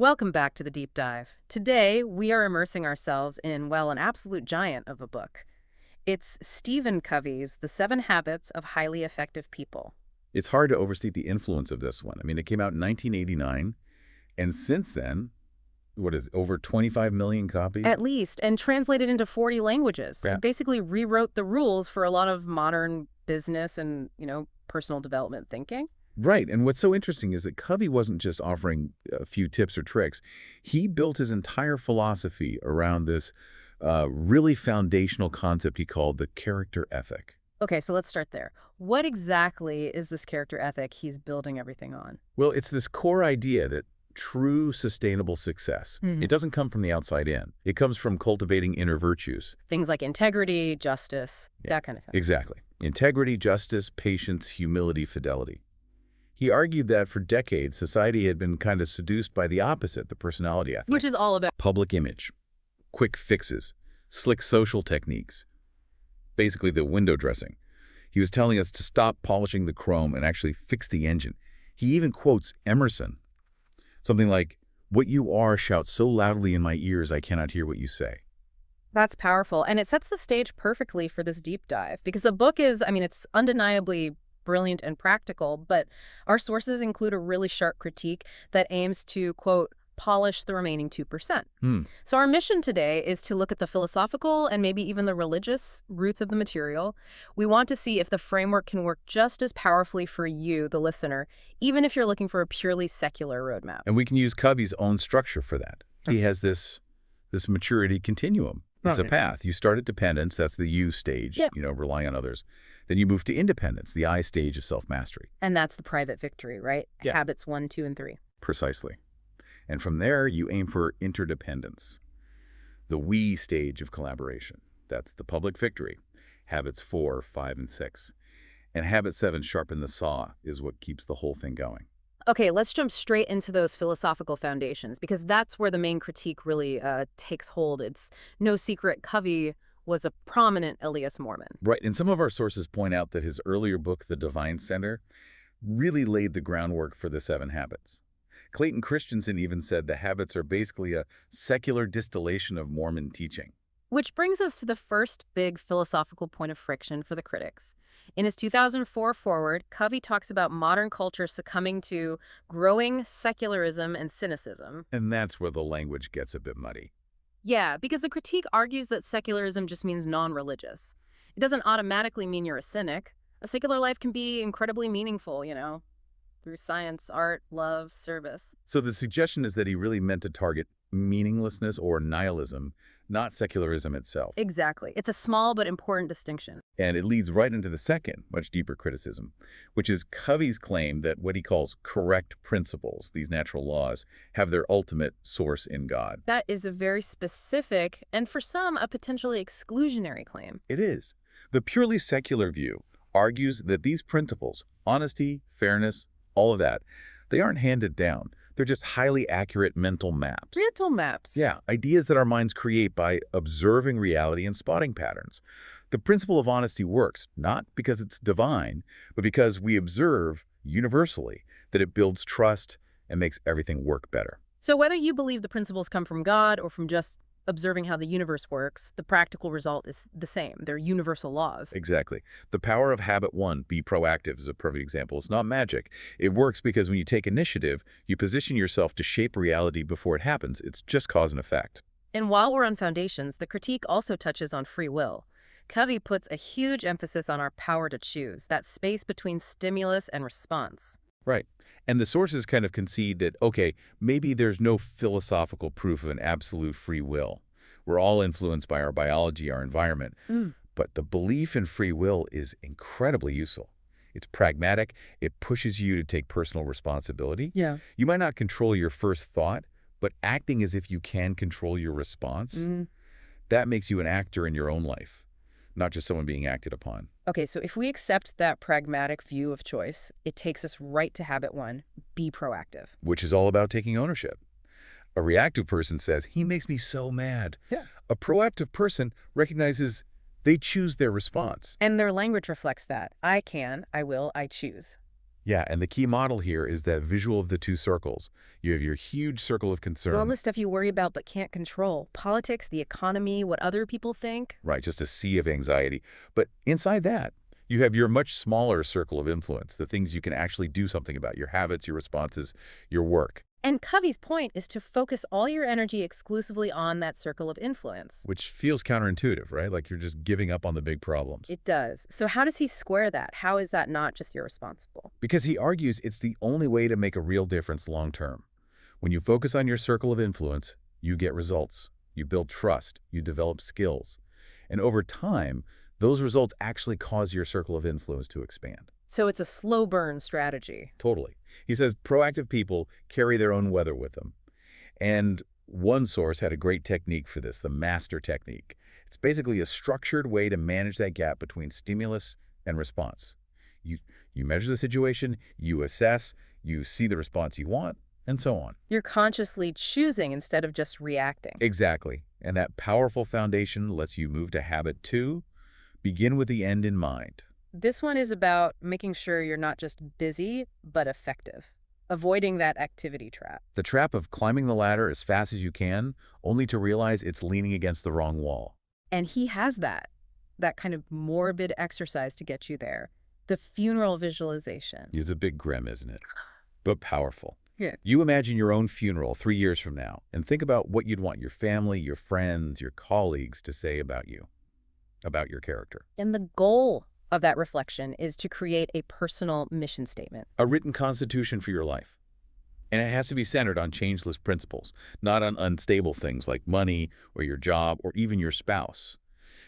Welcome back to the deep dive. Today, we are immersing ourselves in, well, an absolute giant of a book. It's Steven Covey's The 7 Habits of Highly Effective People. It's hard to overstate the influence of this one. I mean, it came out in 1989, and since then, what is it, over 25 million copies? At least, and translated into 40 languages. Yeah. It basically rewrote the rules for a lot of modern business and, personal development thinking. Right, and what's so interesting is that Covey wasn't just offering a few tips or tricks. He built his entire philosophy around this really foundational concept he called the character ethic. Okay, so let's start there. What exactly is this character ethic he's building everything on? Well, it's this core idea that true sustainable success, it doesn't come from the outside in. It comes from cultivating inner virtues. Things like integrity, justice, that kind of thing. Exactly. Integrity, justice, patience, humility, fidelity. He argued that for decades, society had been kind of seduced by the opposite, the personality ethic. Which is all about Public image, quick fixes, slick social techniques, basically the window dressing. He was telling us to stop polishing the chrome and actually fix the engine. He even quotes Emerson, something like, "What you are shouts so loudly in my ears I cannot hear what you say." That's powerful. And it sets the stage perfectly for this deep dive because the book is, it's undeniably brilliant and practical, but our sources include a really sharp critique that aims to, quote, polish the remaining 2%. So our mission today is to look at the philosophical and maybe even the religious roots of the material. We want to see if the framework can work just as powerfully for you, the listener, even if you're looking for a purely secular roadmap. And we can use Covey's own structure for that. He has this maturity continuum. It's a path. You start at dependence, that's the U stage, Yep. Relying on others. Then you move to independence, the I stage of self-mastery. And that's the private victory, right? Yeah. Habits 1, 2, and 3. Precisely. And from there, you aim for interdependence, the we stage of collaboration. That's the public victory. Habits 4, 5, and 6. And habit 7, sharpen the saw, is what keeps the whole thing going. Okay, let's jump straight into those philosophical foundations because that's where the main critique really takes hold. It's no secret Covey was a prominent Elias Mormon. Right, and some of our sources point out that his earlier book, The Divine Center, really laid the groundwork for the 7 habits. Clayton Christensen even said the habits are basically a secular distillation of Mormon teaching. Which brings us to the first big philosophical point of friction for the critics. In his 2004 foreword, Covey talks about modern culture succumbing to growing secularism and cynicism. And that's where the language gets a bit muddy. Yeah, because the critique argues that secularism just means non-religious. It doesn't automatically mean you're a cynic. A secular life can be incredibly meaningful, through science, art, love, service. So the suggestion is that he really meant to target meaninglessness or nihilism, not secularism itself. Exactly. It's a small but important distinction. And it leads right into the second, much deeper criticism, which is Covey's claim that what he calls correct principles, these natural laws, have their ultimate source in God. That is a very specific, and for some, a potentially exclusionary claim. It is. The purely secular view argues that these principles, honesty, fairness, all of that, they aren't handed down. They're just highly accurate mental maps. Mental maps. Yeah, ideas that our minds create by observing reality and spotting patterns. The principle of honesty works, not because it's divine, but because we observe universally that it builds trust and makes everything work better. So whether you believe the principles come from God or from just observing how the universe works, the practical result is the same. They're universal laws. Exactly. The power of habit 1, be proactive, is a perfect example. It's not magic. It works because when you take initiative, you position yourself to shape reality before it happens. It's just cause and effect. And while we're on foundations, the critique also touches on free will. Covey puts a huge emphasis on our power to choose, that space between stimulus and response. Right. And the sources kind of concede that, okay, maybe there's no philosophical proof of an absolute free will. We're all influenced by our biology, our environment. But the belief in free will is incredibly useful. It's pragmatic. It pushes you to take personal responsibility. Yeah. You might not control your first thought, but acting as if you can control your response, that makes you an actor in your own life, not just someone being acted upon. Okay, so if we accept that pragmatic view of choice, it takes us right to habit 1, be proactive. Which is all about taking ownership. A reactive person says, he makes me so mad. Yeah. A proactive person recognizes they choose their response. And their language reflects that. I can, I will, I choose. Yeah, and the key model here is that visual of the two circles. You have your huge circle of All concern, the stuff you worry about but can't control. Politics, the economy, what other people think. right, just a sea of anxiety. But inside that, you have your much smaller circle of influence, the things you can actually do something about, your habits, your responses, your work, And Covey's point is to focus all your energy exclusively on that circle of influence. which feels counterintuitive, right? Like you're just giving up on the big problems. It does. So how does he square that? How is that not just irresponsible? Because he argues it's the only way to make a real difference long term. When you focus on your circle of influence, you get results. You build trust. You develop skills. And over time, those results actually cause your circle of influence to expand. So it's a slow burn strategy. Totally. He says proactive people carry their own weather with them. And one source had a great technique for this, the master technique. It's basically a structured way to manage that gap between stimulus and response. You, you measure the situation, you assess, you see the response you want, and so on. You're consciously choosing instead of just reacting. Exactly. And that powerful foundation lets you move to habit 2, begin with the end in mind. This one is about making sure you're not just busy, but effective. Avoiding that activity trap. The trap of climbing the ladder as fast as you can, only to realize it's leaning against the wrong wall. And he has that kind of morbid exercise to get you there. The funeral visualization. It's a bit grim, isn't it? But powerful. Yeah. You imagine your own funeral 3 years from now, and think about what you'd want your family, your friends, your colleagues to say about you, about your character. And the goal of that reflection is to create a personal mission statement. A written constitution for your life. And it has to be centered on changeless principles, not on unstable things like money or your job or even your spouse.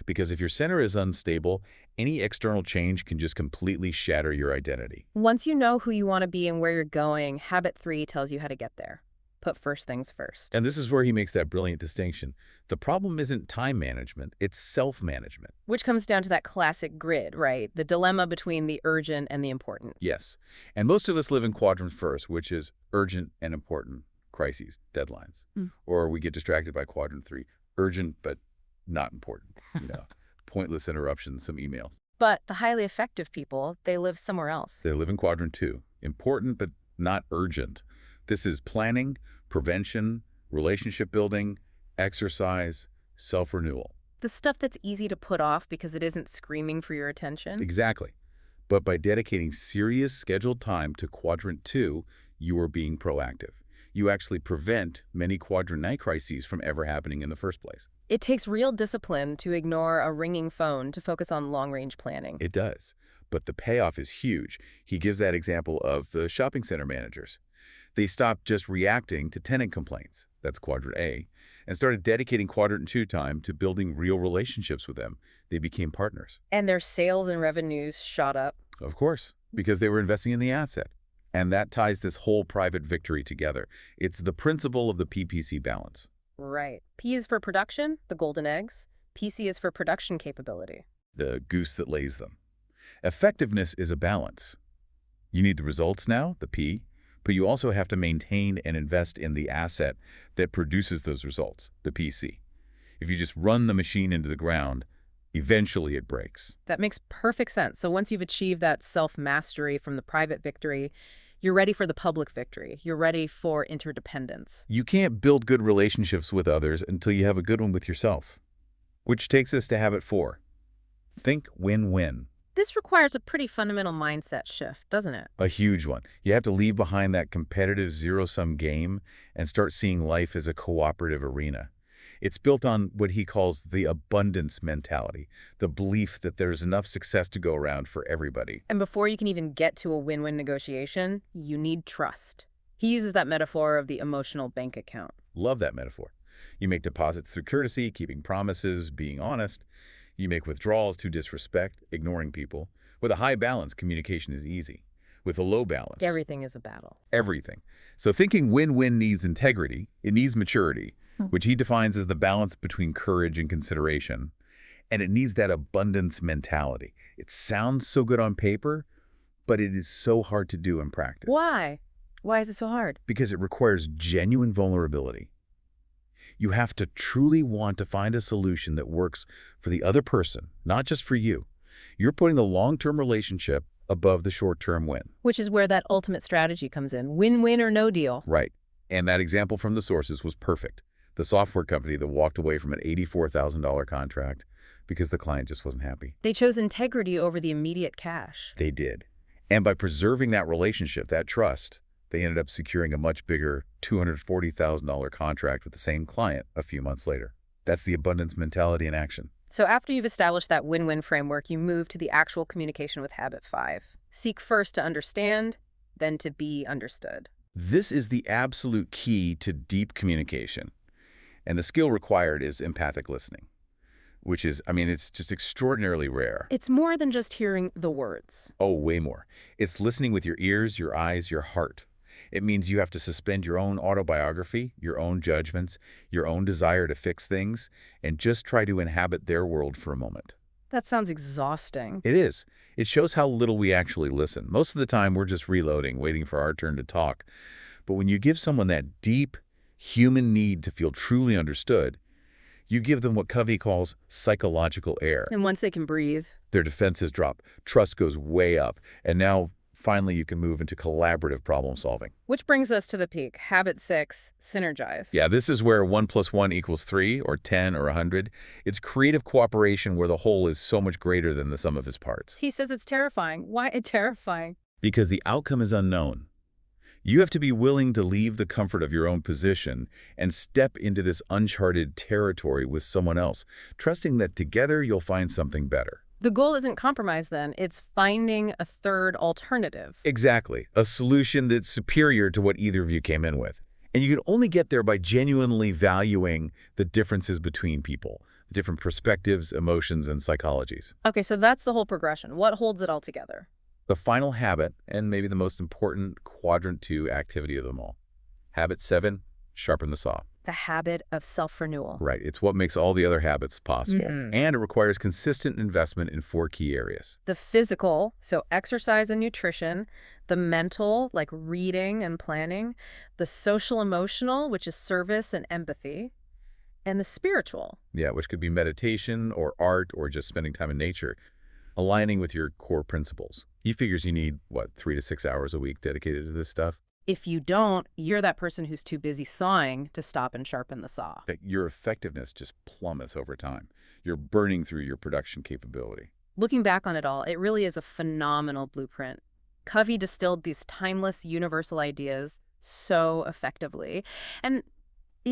Because if your center is unstable, any external change can just completely shatter your identity. Once you know who you want to be and where you're going, habit 3 tells you how to get there. Put first things first. And this is where he makes that brilliant distinction. The problem isn't time management, it's self-management. Which comes down to that classic grid, right? The dilemma between the urgent and the important. Yes. And most of us live in quadrant first, which is urgent and important crises, deadlines. Or we get distracted by quadrant 3, urgent but not important, pointless interruptions, some emails. But the highly effective people, they live somewhere else. They live in quadrant 2, important but not urgent. This is planning, prevention, relationship building, exercise, self-renewal. The stuff that's easy to put off because it isn't screaming for your attention. Exactly. But by dedicating serious scheduled time to quadrant 2, you are being proactive. You actually prevent many quadrant night crises from ever happening in the first place. It takes real discipline to ignore a ringing phone to focus on long-range planning. It does. But the payoff is huge. He gives that example of the shopping center managers. They stopped just reacting to tenant complaints, that's quadrant A, and started dedicating quadrant 2 time to building real relationships with them. They became partners. And their sales and revenues shot up. Of course, because they were investing in the asset. And that ties this whole private victory together. It's the principle of the PPC balance. Right. P is for production, the golden eggs. PC is for production capability. The goose that lays them. Effectiveness is a balance. You need the results now, the P, but you also have to maintain and invest in the asset that produces those results, the PC. If you just run the machine into the ground, eventually it breaks. That makes perfect sense. So once you've achieved that self-mastery from the private victory, you're ready for the public victory. You're ready for interdependence. You can't build good relationships with others until you have a good one with yourself. Which takes us to habit 4. Think win-win. This requires a pretty fundamental mindset shift, doesn't it? A huge one. You have to leave behind that competitive zero-sum game and start seeing life as a cooperative arena. It's built on what he calls the abundance mentality, the belief that there's enough success to go around for everybody. And before you can even get to a win-win negotiation, you need trust. He uses that metaphor of the emotional bank account. Love that metaphor. You make deposits through courtesy, keeping promises, being honest. You make withdrawals to disrespect, ignoring people. With a high balance, communication is easy. With a low balance, Everything is a battle. everything. So thinking win-win needs integrity. It needs maturity, which he defines as the balance between courage and consideration. And it needs that abundance mentality. It sounds so good on paper, but it is so hard to do in practice. Why? Why is it so hard? Because it requires genuine vulnerability. You have to truly want to find a solution that works for the other person, not just for you. You're putting the long-term relationship above the short-term win. Which is where that ultimate strategy comes in. Win-win or no deal. Right. And that example from the sources was perfect. The software company that walked away from an $84,000 contract because the client just wasn't happy. They chose integrity over the immediate cash. They did. And by preserving that relationship, that trust, they ended up securing a much bigger $240,000 contract with the same client a few months later. That's the abundance mentality in action. So after you've established that win-win framework, you move to the actual communication with habit 5. Seek first to understand, then to be understood. This is the absolute key to deep communication. And the skill required is empathic listening, which is, it's just extraordinarily rare. It's more than just hearing the words. Oh, way more. It's listening with your ears, your eyes, your heart. It means you have to suspend your own autobiography, your own judgments, your own desire to fix things, and just try to inhabit their world for a moment. That sounds exhausting. It is. It shows how little we actually listen. Most of the time, we're just reloading, waiting for our turn to talk. But when you give someone that deep, human need to feel truly understood, you give them what Covey calls psychological air. And once they can breathe, their defenses drop, trust goes way up, and now finally you can move into collaborative problem solving. Which brings us to the peak. Habit 6, synergize. Yeah, this is where 1 + 1 = 3 or 10 or 100. It's creative cooperation where the whole is so much greater than the sum of its parts. He says it's terrifying. Why terrifying? Because the outcome is unknown. You have to be willing to leave the comfort of your own position and step into this uncharted territory with someone else, trusting that together you'll find something better. The goal isn't compromise then, it's finding a third alternative. Exactly. A solution that's superior to what either of you came in with. And you can only get there by genuinely valuing the differences between people, the different perspectives, emotions, and psychologies. Okay, so that's the whole progression. What holds it all together? The final habit, and maybe the most important quadrant 2 activity of them all. Habit 7, sharpen the saw. The habit of self-renewal. Right. It's what makes all the other habits possible. And it requires consistent investment in 4 key areas. The physical, so exercise and nutrition. The mental, like reading and planning. The social-emotional, which is service and empathy. And the spiritual. Yeah, which could be meditation or art or just spending time in nature, aligning with your core principles. He figures you need, 3 to 6 hours a week dedicated to this stuff? If you don't, you're that person who's too busy sawing to stop and sharpen the saw. Your effectiveness just plummets over time. You're burning through your production capability. Looking back on it all, it really is a phenomenal blueprint. Covey distilled these timeless, universal ideas so effectively. And,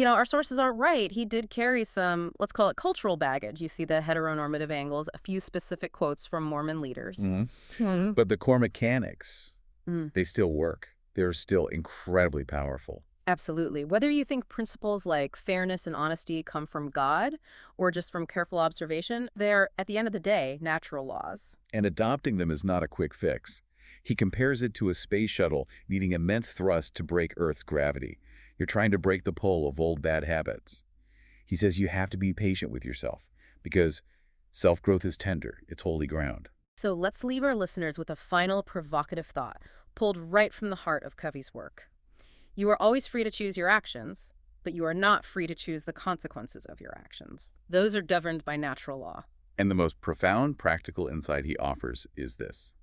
our sources are right. He did carry some, let's call it cultural baggage. You see the heteronormative angles, a few specific quotes from Mormon leaders. But the core mechanics, they still work. They're still incredibly powerful. Absolutely. Whether you think principles like fairness and honesty come from God or just from careful observation, they're, at the end of the day, natural laws. And adopting them is not a quick fix. He compares it to a space shuttle needing immense thrust to break Earth's gravity. You're trying to break the pull of old bad habits. He says you have to be patient with yourself because self-growth is tender. It's holy ground. So let's leave our listeners with a final provocative thought, pulled right from the heart of Covey's work. You are always free to choose your actions, but you are not free to choose the consequences of your actions. Those are governed by natural law. And the most profound practical insight he offers is this.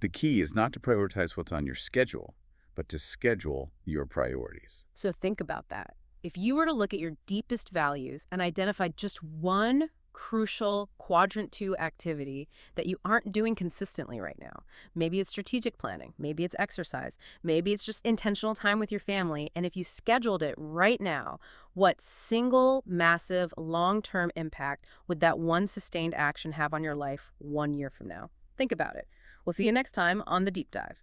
The key is not to prioritize what's on your schedule, but to schedule your priorities. So think about that. If you were to look at your deepest values and identify just one crucial quadrant 2 activity that you aren't doing consistently right now. Maybe it's strategic planning, maybe it's exercise, maybe it's just intentional time with your family. And if you scheduled it right now, what single massive long-term impact would that one sustained action have on your life 1 year from now? Think about it. We'll see you next time on The Deep Dive.